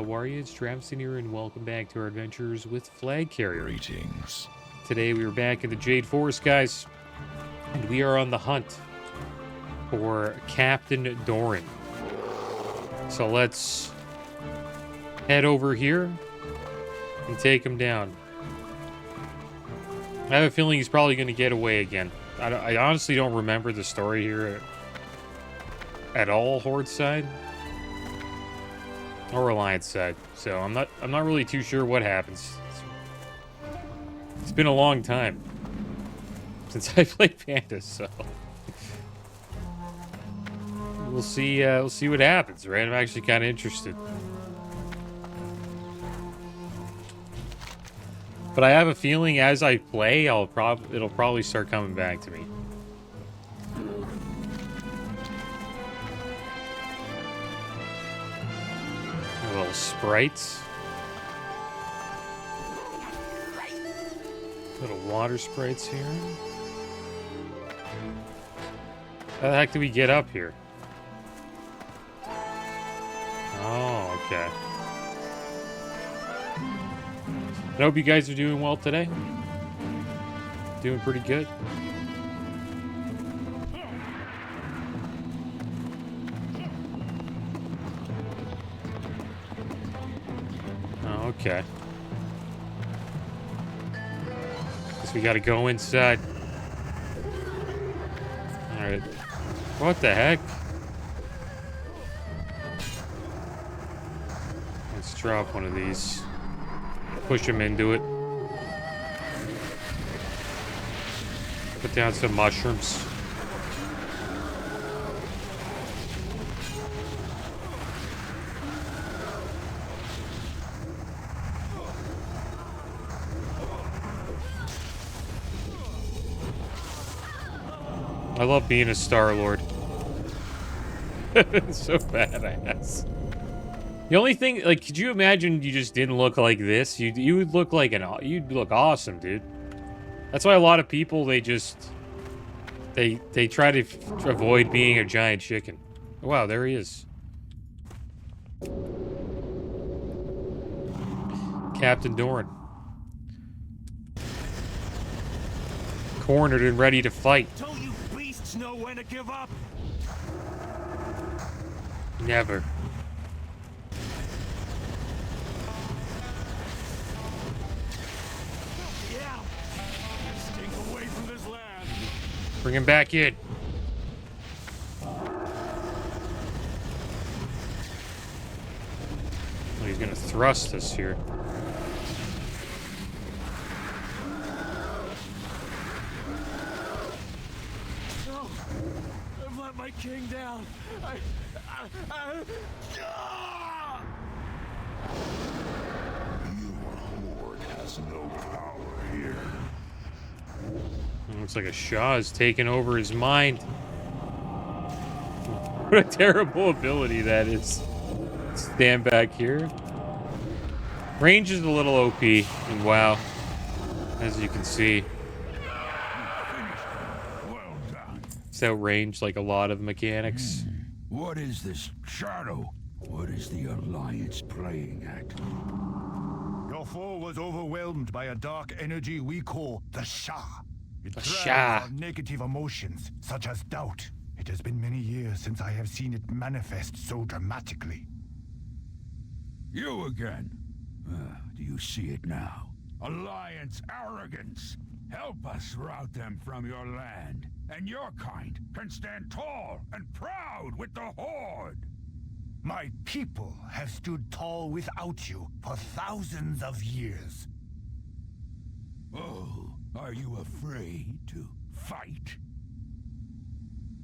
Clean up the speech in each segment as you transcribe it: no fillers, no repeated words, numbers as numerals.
Warriors, Traviseen here, and welcome back to our adventures with Flagcarrier. Greetings. Today we are back in the Jade Forest, guys, and we are on the hunt for Captain Doran. So let's head over here and take him down. I have a feeling he's probably going to get away again. I honestly don't remember the story here at all, Horde side or Alliance side, so I'm not really too sure what happens. It's been a long time since I played Panda, so we'll see what happens, right? I'm actually kind of interested. But I have a feeling as I play, it'll probably start coming back to me. Little sprites. Little water sprites here. How the heck do we get up here? Oh, okay. I hope you guys are doing well today. Doing pretty good. Oh, okay. Guess we gotta go inside. Alright. What the heck? Let's drop one of these. Push him into it. Put down some mushrooms. I love being a Star-Lord. It's so bad, I guess. The only thing, like, could you imagine you just didn't look like this? You would look like you'd look awesome, dude. That's why a lot of people, they try to avoid being a giant chicken. Wow, there he is. Captain Doran. Cornered and ready to fight. Don't you beasts know when to give up? Never. Bring him back in. Oh, he's gonna thrust us here. No, I've let my king down. Your horde has no power here. Looks like a Shah has taken over his mind. What a terrible ability that is. Stand back here. Range is a little OP in WoW, as you can see. Well done. It's outranged like a lot of mechanics. What is this shadow? What is the Alliance playing at? Your foe was overwhelmed by a dark energy we call the Shah. It thrives Shah. on negative emotions, such as doubt. It has been many years since I have seen it manifest so dramatically. You again. Do you see it now? Alliance arrogance. Help us rout them from your land, and your kind can stand tall and proud with the Horde. My people have stood tall without you for thousands of years. Oh, are you afraid to fight?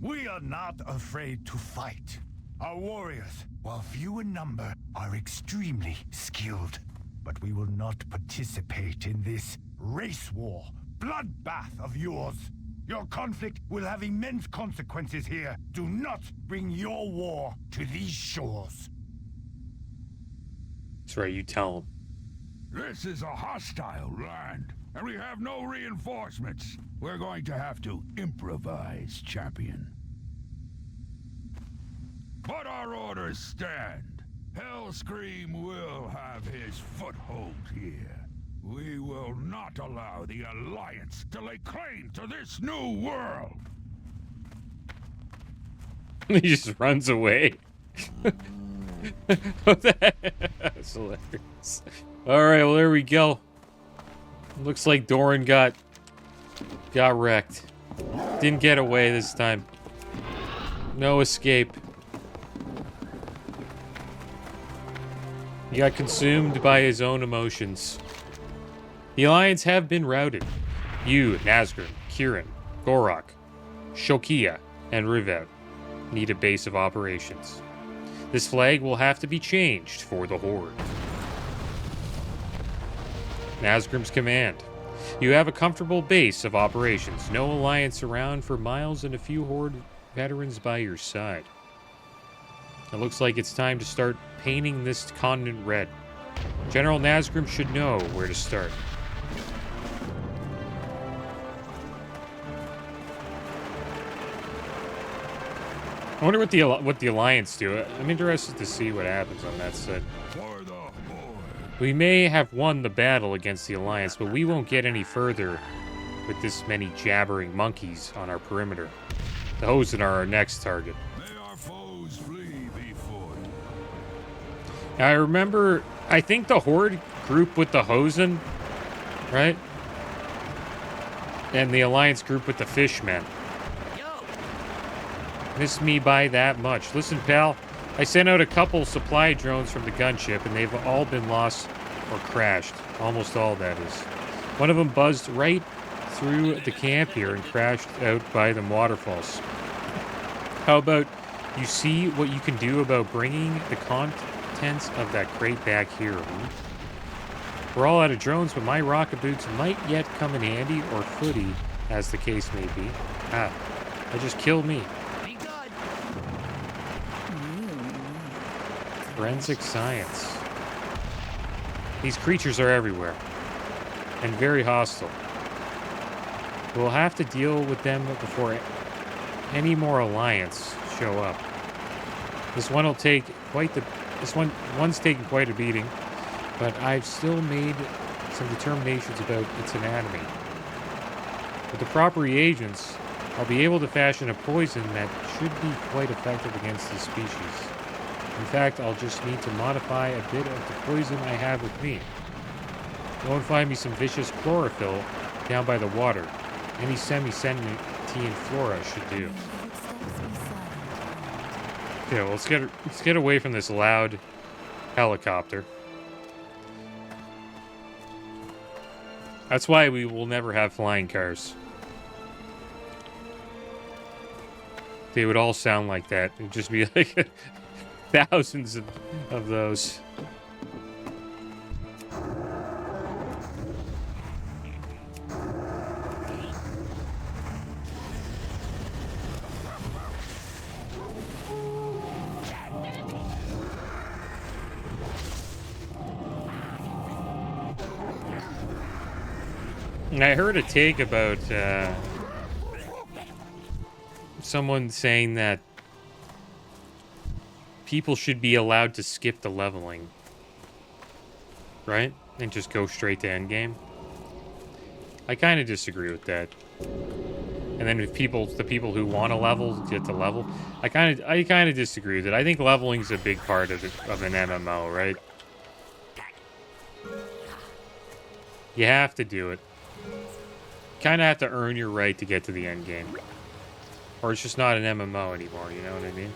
We are not afraid to fight. Our warriors, while few in number, are extremely skilled. But we will not participate in this race war, bloodbath of yours. Your conflict will have immense consequences here. Do not bring your war to these shores. That's right, you tell him. This is a hostile land, and we have no reinforcements. We're going to have to improvise, champion. But our orders stand. Hellscream will have his foothold here. We will not allow the Alliance to lay claim to this new world. He just runs away. That's hilarious. Alright, well, there we go. Looks like Doran got wrecked. Didn't get away this time. No escape. He got consumed by his own emotions. The Alliance have been routed. You, Nazgûl, Kirin, Gorok, Shokia, and Rivet need a base of operations. This flag will have to be changed for the Horde. Nazgûl's command. You have a comfortable base of operations. No Alliance around for miles and a few Horde veterans by your side. It looks like it's time to start painting this continent red. General Nazgûl should know where to start. I wonder what the Alliance do. I'm interested to see what happens on that side. For the Horde. We may have won the battle against the Alliance, but we won't get any further with this many jabbering monkeys on our perimeter. The Hosen are our next target. May our foes flee before you. Now, I remember, I think the Horde group with the Hosen, right? And the Alliance group with the Fishmen. Missed me by that much. Listen, pal, I sent out a couple supply drones from the gunship, and they've all been lost or crashed. Almost all, that is. One of them buzzed right through the camp here and crashed out by the waterfalls. How about you see what you can do about bringing the contents of that crate back here? We're all out of drones, but my rocket boots might yet come in handy, or footy, as the case may be. Ah, that just killed me. Forensic science. These creatures are everywhere, and very hostile. We'll have to deal with them before any more Alliance show up. This one will take quite the. One's taken quite a beating, but I've still made some determinations about its anatomy. With the proper reagents, I'll be able to fashion a poison that should be quite effective against this species. In fact, I'll just need to modify a bit of the poison I have with me. Go and find me some vicious chlorophyll down by the water. Any semi-sentient flora should do. Yeah, well, let's get away from this loud helicopter. That's why we will never have flying cars. They would all sound like that. It'd just be like thousands of those. And I heard a take about someone saying that people should be allowed to skip the leveling, right? And just go straight to endgame. I kind of disagree with that. And then if the people who want to level get to level, I kind of disagree with it. I think leveling's a big part of an MMO, right? You have to do it. Kind of have to earn your right to get to the end game, or it's just not an MMO anymore. You know what I mean?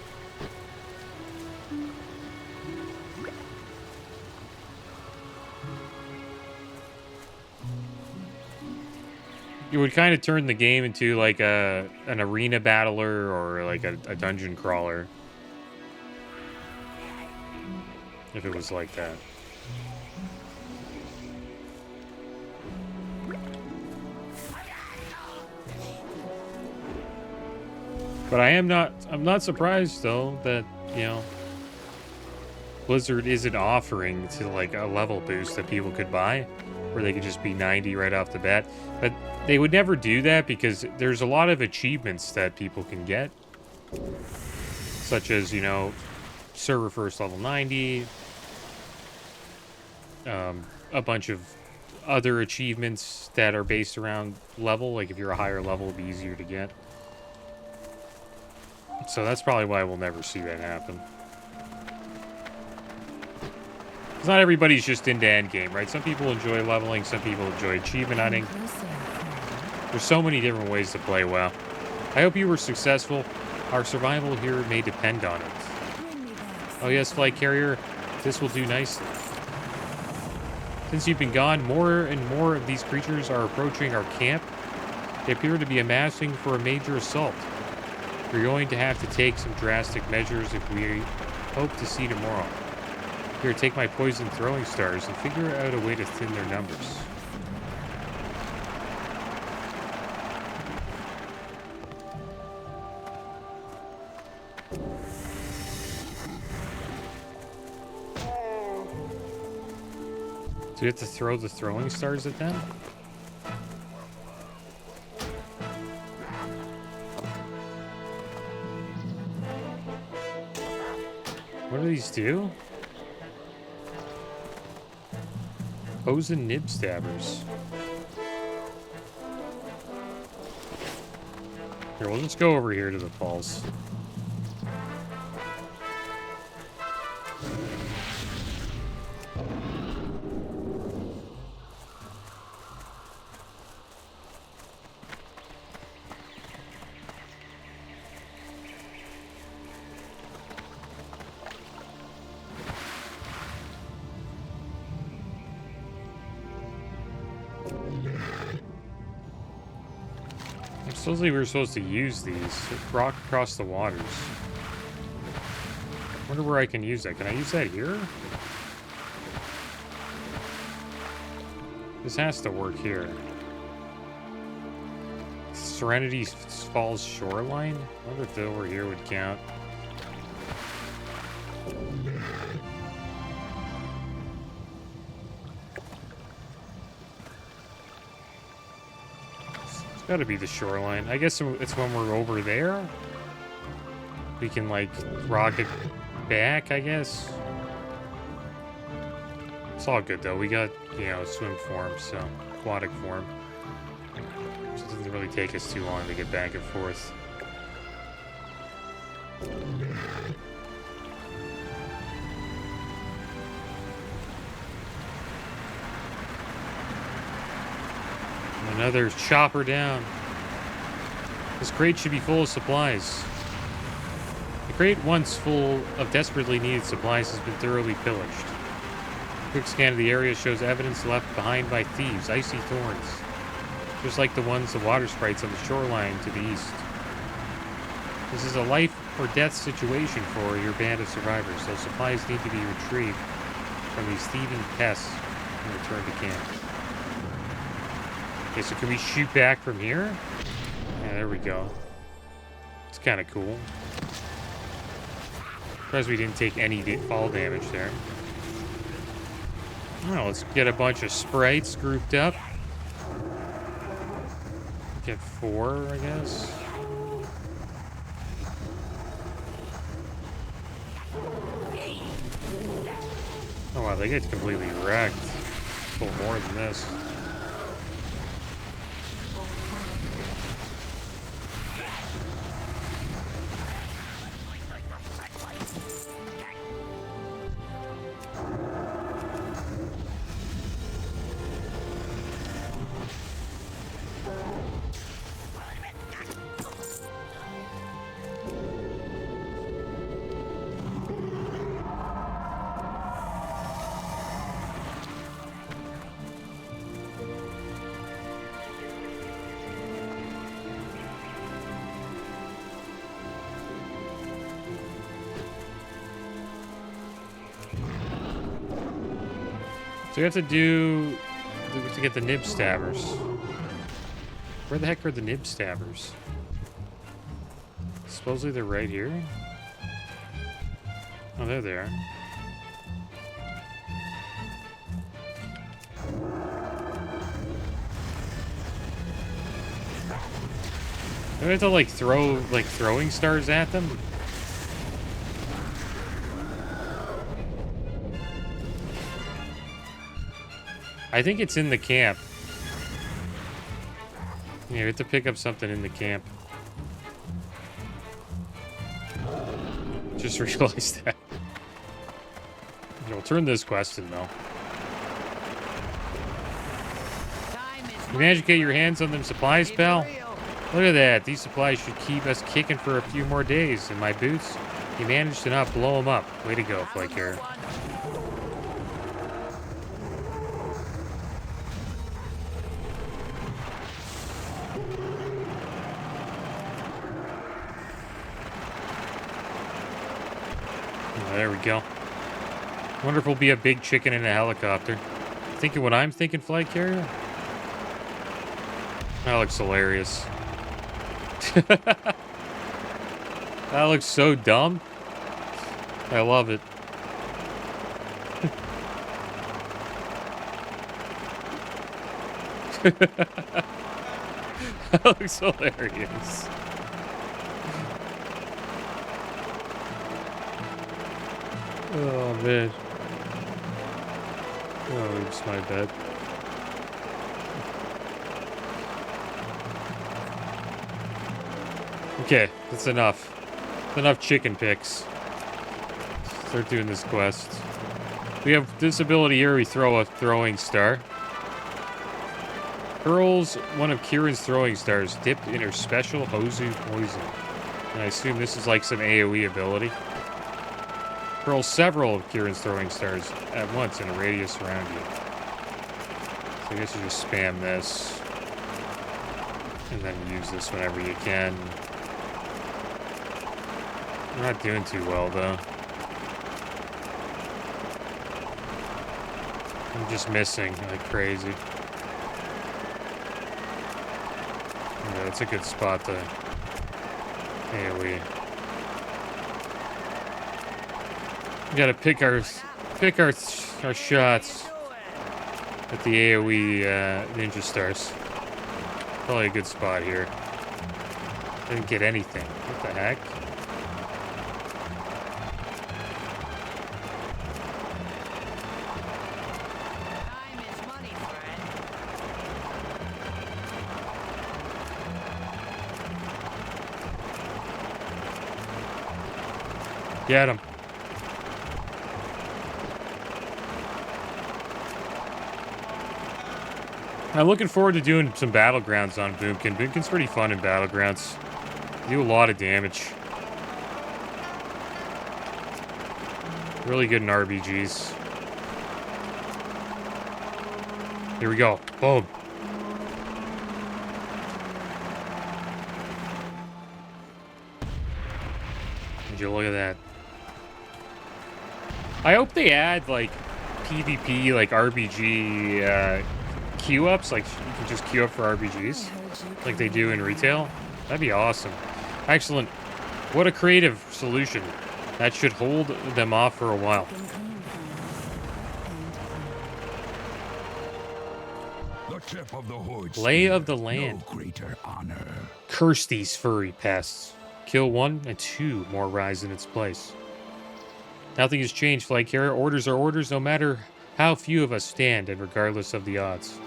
You would kind of turn the game into like an arena battler or like a dungeon crawler if it was like that. But I'm not surprised though that, you know, Blizzard isn't offering to like a level boost that people could buy where they could just be 90 right off the bat. But they would never do that because there's a lot of achievements that people can get, such as, you know, server first level 90. A bunch of other achievements that are based around level. Like if you're a higher level, it'd be easier to get. So that's probably why we'll never see that happen. Because not everybody's just into endgame, right? Some people enjoy leveling, some people enjoy achievement hunting. There's so many different ways to play WoW. I hope you were successful. Our survival here may depend on it. Oh yes, Flagcarrier, this will do nicely. Since you've been gone, more and more of these creatures are approaching our camp. They appear to be amassing for a major assault. We're going to have to take some drastic measures if we hope to see tomorrow. Here, take my poison throwing stars and figure out a way to thin their numbers. Do we have to throw the throwing stars at them? What do these do? Poison nib stabbers. Here, we'll just go over here to the falls. Supposedly we were supposed to use these. Rock across the waters. Wonder where I can use that. Can I use that here? This has to work here. Serenity Falls shoreline? I wonder if the over here would count. Gotta be the shoreline. I guess it's when we're over there. We can, like, rocket back, I guess. It's all good, though. We got, you know, swim form, so aquatic form. So it doesn't really take us too long to get back and forth. Another chopper down. This crate should be full of supplies. The crate, once full of desperately needed supplies, has been thoroughly pillaged. A quick scan of the area shows evidence left behind by thieves, icy thorns, just like the ones the water sprites on the shoreline to the east. This is a life or death situation for your band of survivors, so supplies need to be retrieved from these thieving pests and returned to camp. Okay, so can we shoot back from here? Yeah, there we go. It's kind of cool. Surprised we didn't take any fall damage there. Oh, let's get a bunch of sprites grouped up. Get 4, I guess. Oh wow, they get completely wrecked. A little more than this. So we have to get the nib stabbers. Where the heck are the nib stabbers? Supposedly they're right here. Oh, there they are. Do we have to like throw throwing stars at them? I think it's in the camp. Yeah, we have to pick up something in the camp. Just realized that. We'll turn this quest in, though. You managed to get your hands on them supplies, pal? Look at that. These supplies should keep us kicking for a few more days. And my boots, you managed to not blow them up. Way to go, Flagcarrier. Oh, there we go. Wonder if we'll be a big chicken in a helicopter. Thinking what I'm thinking, Flagcarrier? That looks hilarious. That looks so dumb. I love it. That looks hilarious. Oh, man. Oh, oops, my bad. Okay, that's enough. That's enough chicken picks. Start doing this quest. We have this ability here, we throw a throwing star. Hurls one of Kieran's throwing stars dipped in her special Hozu poison. And I assume this is like some AoE ability. Hurl several of Kieran's throwing stars at once in a radius around you. So I guess you just spam this. And then use this whenever you can. We're not doing too well, though. I'm just missing like crazy. Yeah, that's a good spot to AoE. We gotta pick our shots at the AoE ninja stars. Probably a good spot here. Didn't get anything. What the heck? Get him. I'm looking forward to doing some battlegrounds on Boomkin. Boomkin's pretty fun in battlegrounds. You do a lot of damage. Really good in RBGs. Here we go. Boom. Would you look at that? I hope they add, like, PvP, like, RBG, queue ups. Like, you can just queue up for RBGs. Like they do in retail. That'd be awesome. Excellent. What a creative solution. That should hold them off for a while. The tip of the hood. Lay of the land. No greater honor. Curse these furry pests. Kill one and two more rise in its place. Nothing has changed, Flagcarrier. Orders are orders, no matter how few of us stand, and regardless of the odds.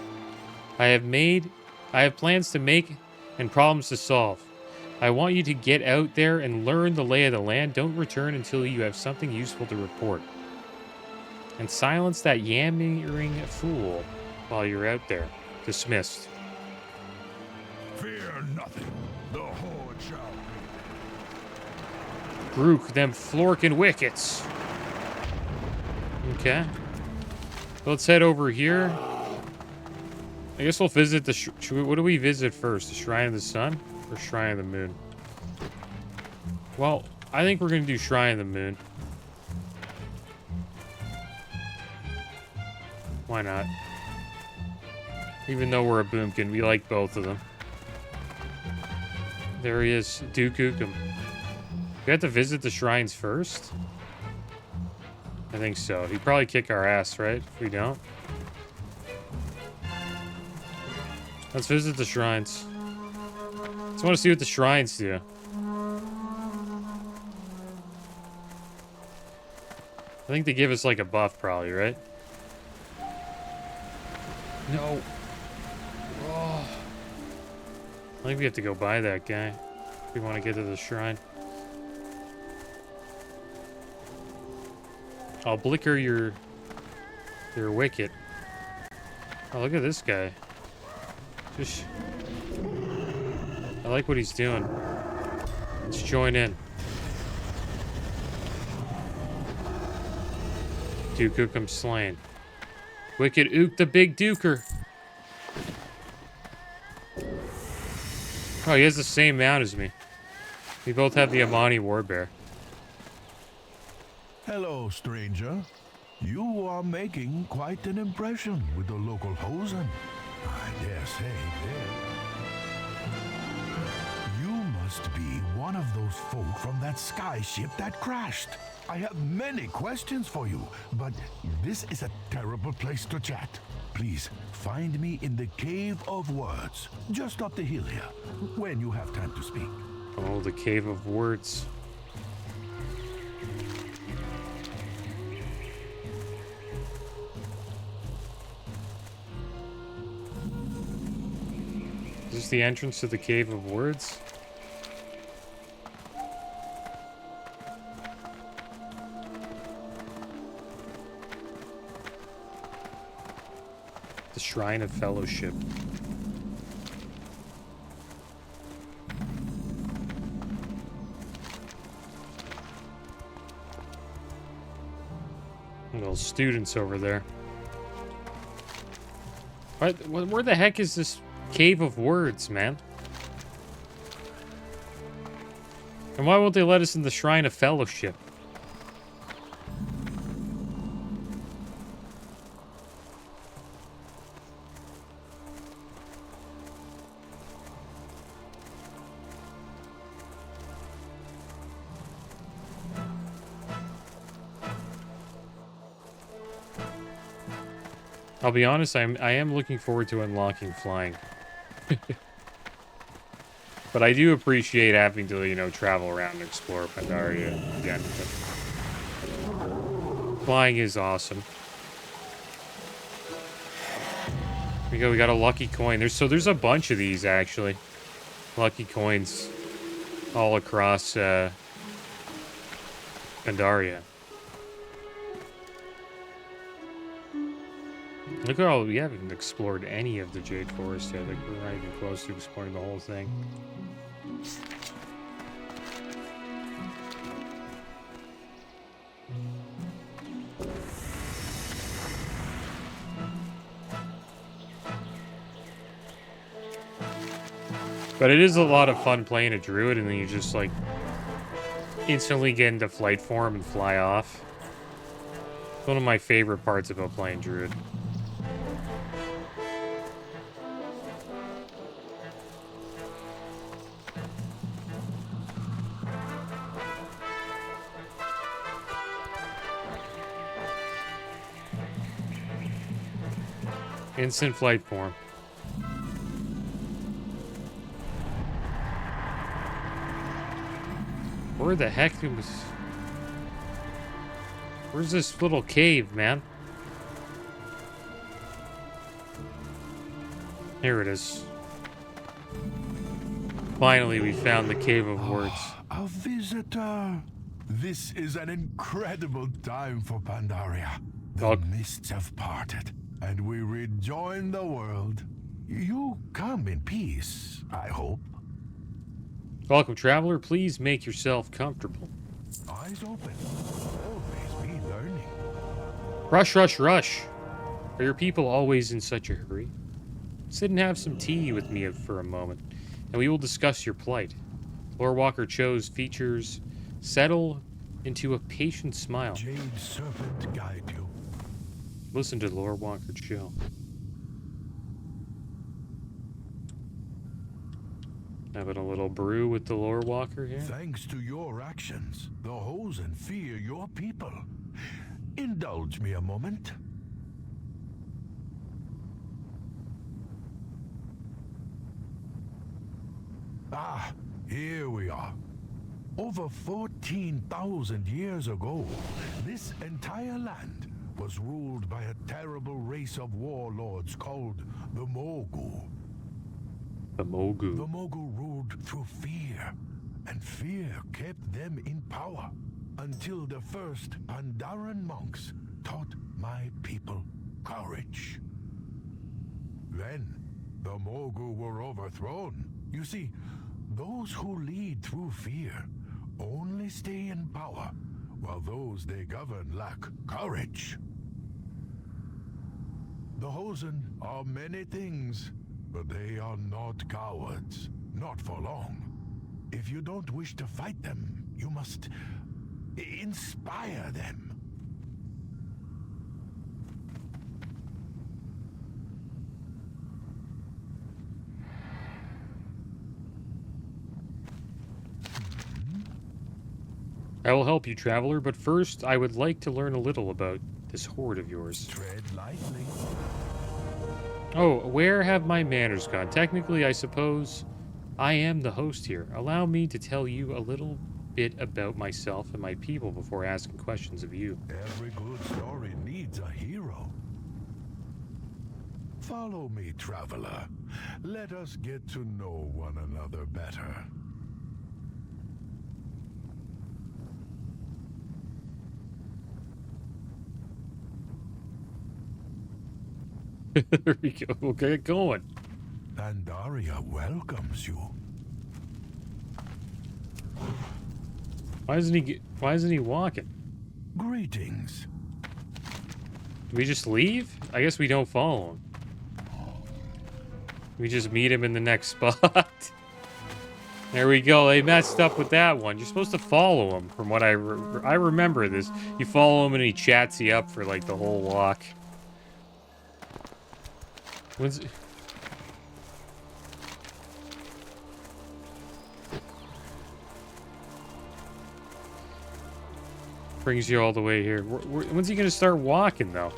I have plans to make and problems to solve. I want you to get out there and learn the lay of the land. Don't return until you have something useful to report. And silence that yammering fool while you're out there. Dismissed. Fear nothing. The horde shall be. Grook them Florkin wickets. Okay. Let's head over here. I guess we'll visit the... what do we visit first? The Shrine of the Sun or Shrine of the Moon? Well, I think we're going to do Shrine of the Moon. Why not? Even though we're a Boomkin, we like both of them. There he is. Duke Nukem. We have to visit the shrines first? I think so. He'd probably kick our ass, right? If we don't. Let's visit the shrines. Just want to see what the shrines do. I think they give us like a buff probably, right? No. Oh. I think we have to go by that guy if we want to get to the shrine. I'll blicker your wicket. Oh, look at this guy. Just, I like what he's doing. Let's join in. Duke Ookum slain. Wicked Ook the Big Duker. Oh, he has the same mount as me. We both have the Amani Warbear. Hello, stranger. You are making quite an impression with the local hosen. I dare say you must be one of those folk from that sky ship that crashed. I have many questions for you, but this is a terrible place to chat. Please, find me in the Cave of Words, just up the hill here, when you have time to speak. Oh, the Cave of Words. Is this the entrance to the Cave of Words? The Shrine of Fellowship. Little students over there. Where the heck is this Cave of Words, man? And why won't they let us in the Shrine of Fellowship? I'll be honest, I am looking forward to unlocking flying. But I do appreciate having to, you know, travel around and explore Pandaria again. But flying is awesome. Here we got a lucky coin. There's a bunch of these actually. Lucky coins all across Pandaria. Look at all, we haven't explored any of the Jade Forest yet. Like, we're not even close to exploring the whole thing. But it is a lot of fun playing a druid, and then you just, like, instantly get into flight form and fly off. It's one of my favorite parts about playing druid. Instant flight form. Where the heck was... Where's this little cave, man? Here it is. Finally, we found the Cave of Words. A visitor. This is an incredible time for Pandaria. The mists have parted, and we rejoin the world. You come in peace, I hope. Welcome, traveler. Please make yourself comfortable. Eyes open. Always be learning. Rush, rush, rush. Are your people always in such a hurry? Sit and have some tea with me for a moment, and we will discuss your plight. Lore Walker Cho's features settle into a patient smile. Jade Serpent guide you. Listen to Lore Walker Cho. Having a little brew with the Lore Walker here. Thanks to your actions, the Hosen fear your people. Indulge me a moment. Ah, here we are. Over 14,000 years ago, this entire land was ruled by a terrible race of warlords called the Mogu. The Mogu. The Mogu ruled through fear, and fear kept them in power until the first Pandaran monks taught my people courage. Then the Mogu were overthrown. You see, those who lead through fear only stay in power, while those they govern lack courage. The Hosen are many things, but they are not cowards. Not for long. If you don't wish to fight them, you must inspire them. I will help you, traveler, but first I would like to learn a little about this horde of yours. Tread lightly. Oh, where have my manners gone? Technically, I suppose I am the host here. Allow me to tell you a little bit about myself and my people before asking questions of you. Every good story needs a hero. Follow me, traveler. Let us get to know one another better. There we go. We'll get going. Pandaria welcomes you. Why isn't he walking? Greetings. Do we just leave? I guess we don't follow him. We just meet him in the next spot. There we go. They messed up with that one. You're supposed to follow him, from what I remember this. You follow him and he chats you up for like the whole walk. When's... Brings you all the way here. When's he gonna start walking, though?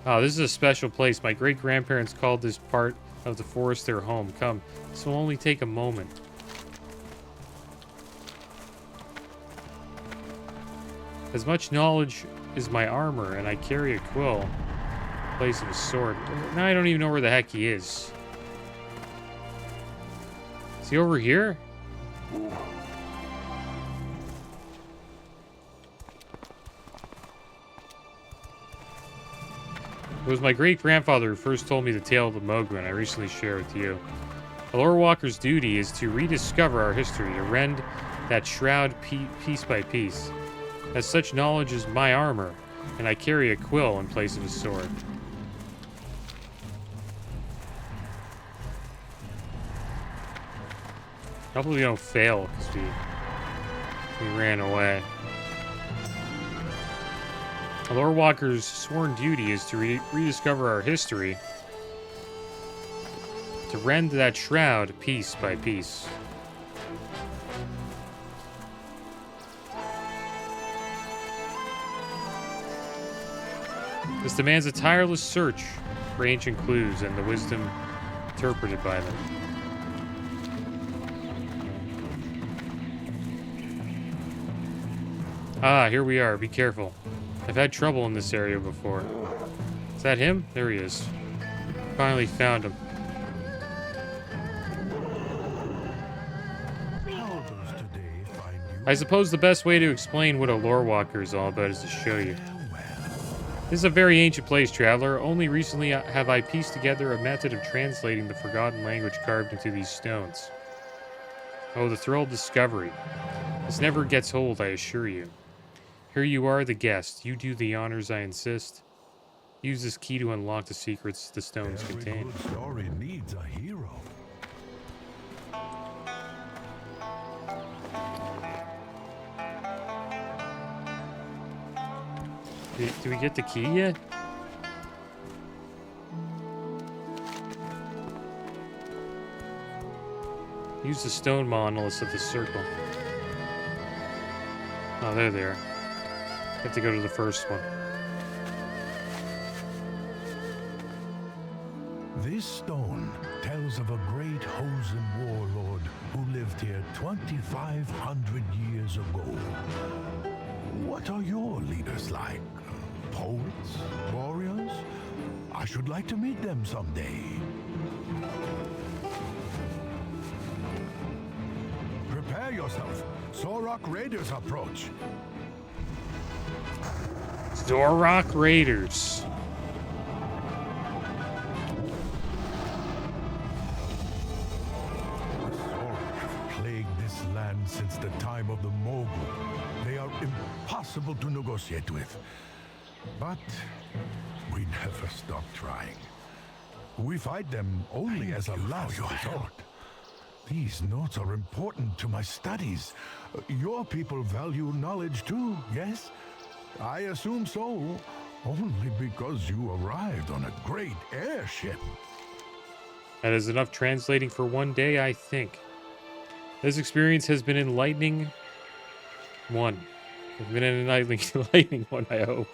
Oh, this is a special place. My great-grandparents called this part of the forest their home. Come, this will only take a moment. As much knowledge is my armor, and I carry a quill in place of a sword. Now I don't even know where the heck he is. Is he over here? It was my great-grandfather who first told me the tale of the Mogu, and I recently shared with you. A lore walker's duty is to rediscover our history, to rend that shroud piece by piece. As such knowledge is my armor, and I carry a quill in place of a sword. Hopefully we don't fail, because we ran away. A lore walker's sworn duty is to rediscover our history, to rend that shroud piece by piece. This demands a tireless search for ancient clues and the wisdom interpreted by them. Ah, here we are. Be careful. I've had trouble in this area before. Is that him? There he is. Finally found him. How does today find you? I suppose the best way to explain what a lore walker is all about is to show you. This is a very ancient place, traveler. Only recently have I pieced together a method of translating the forgotten language carved into these stones. Oh, the thrill of discovery. This never gets old, I assure you. Here you are, the guest. You do the honors, I insist. Use this key to unlock the secrets the stones contain. Every good story needs a hero. Do we get the key yet? Use the stone monoliths of the circle. Oh, they're there. Have to go to the first one. This stone tells of a great Hosen warlord who lived here 2,500 years ago. What are your leaders like? Poets? Warriors? I should like to meet them someday. Prepare yourself. Sorok Raiders approach. Zorok Raiders. Sorok have plagued this land since the time of the Mogul. They are impossible to negotiate with. But we never stop trying. We fight them only as a last resort. These notes are important to my studies. Your people value knowledge too, yes? I assume so. Only because you arrived on a great airship. That is enough translating for one day, I think. This experience has been enlightening one. It's been an enlightening one, I hope.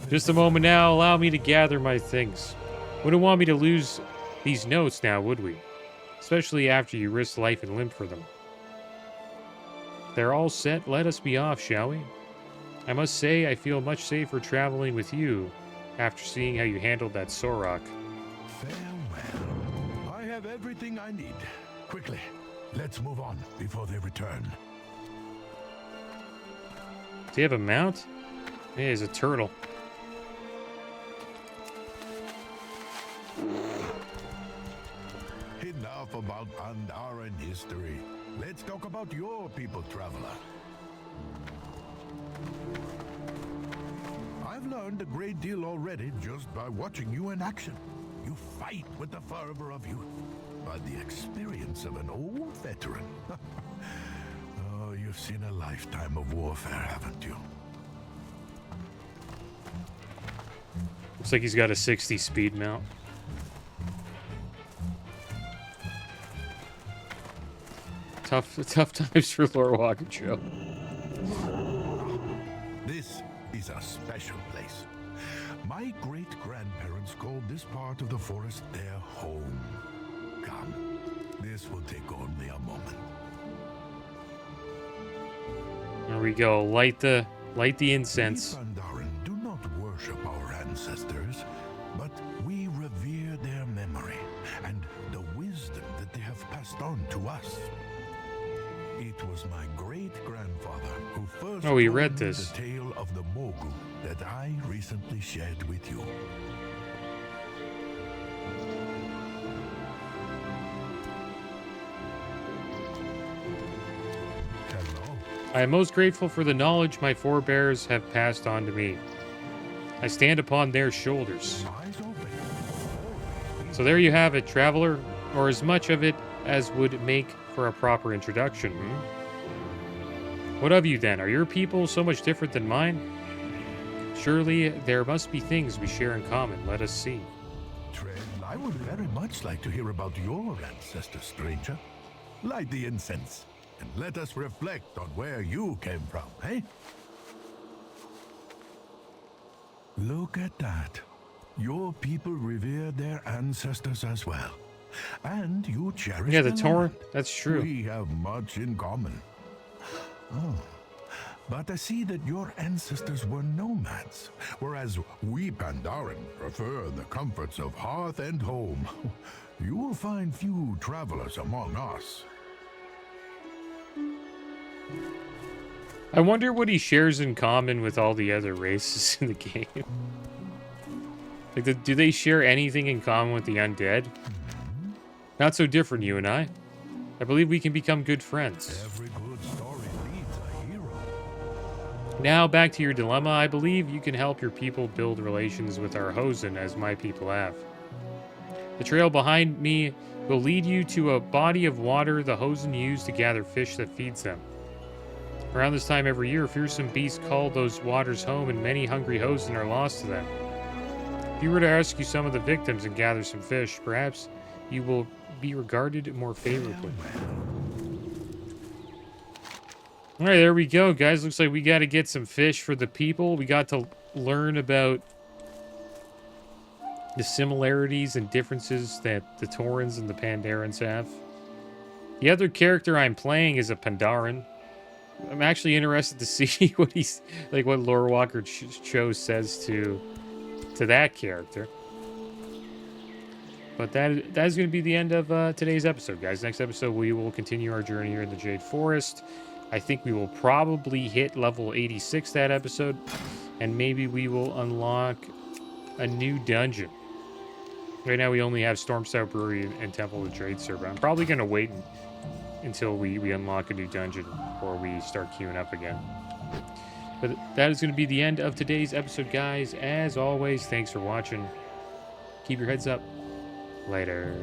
Just a moment now. Allow me to gather my things. Wouldn't want me to lose these notes now, would we? Especially after you risked life and limb for them. They're all set. Let us be off, shall we? I must say, I feel much safer traveling with you after seeing how you handled that Sorok. Farewell. I have everything I need. Quickly, let's move on before they return. Do you have a mount? Yeah, he's a turtle. Enough about Pandaran history. Let's talk about your people, traveler. I've learned a great deal already just by watching you in action. You fight with the fervor of youth, by the experience of an old veteran. Oh, you've seen a lifetime of warfare, haven't you? Looks like he's got a 60 speed mount. Tough times for Lord Walker Joe. This is a special place. My great-grandparents called this part of the forest their home. Come, this will take only a moment. There we go. Light the incense. We Pandaran do not worship our ancestors, but we revere their memory and the wisdom that they have passed on to us. It was my great-grandfather who first Oh, we told read me this. the tale of the Mogul that I recently shared with you. Hello. I am most grateful for the knowledge my forebears have passed on to me. I stand upon their shoulders. Eyes open. So there you have it, traveler, or as much of it as would make for a proper introduction. What of you then? Are your people so much different than mine? Surely there must be things we share in common. Let us see. Trade, I would very much like to hear about your ancestors, stranger. Light the incense, and let us reflect on where you came from, eh? Look at that. Your people revere their ancestors as well. And you cherish Yeah, the land. Tauren. That's true. We have much in common. Oh, but I see that your ancestors were nomads, whereas we Pandaren prefer the comforts of hearth and home. You will find few travelers among us. I wonder what he shares in common with all the other races in the game. Like, do they share anything in common with the undead? Not so different, you and I. I believe we can become good friends. Every good story needs a hero. Now, back to your dilemma. I believe you can help your people build relations with our Hosen, as my people have. The trail behind me will lead you to a body of water the Hosen use to gather fish that feeds them. Around this time every year, fearsome beasts call those waters home, and many hungry Hosen are lost to them. If you were to rescue some of the victims and gather some fish, perhaps you will be regarded more favorably. All right, there we go, guys. Looks like we got to get some fish for the people. We got to learn about the similarities and differences that the Taurens and the Pandarans have. The other character I'm playing is a Pandaren. I'm actually interested to see what he's like, what Lore Walker Cho says to that character. But that is going to be the end of today's episode, guys. Next episode, we will continue our journey here in the Jade Forest. I think we will probably hit level 86 that episode, and maybe we will unlock a new dungeon. Right now, we only have Stormstout Brewery and Temple of the Trade Server. I'm probably going to wait until we unlock a new dungeon or we start queuing up again. But that is going to be the end of today's episode, guys. As always, thanks for watching. Keep your heads up. Later.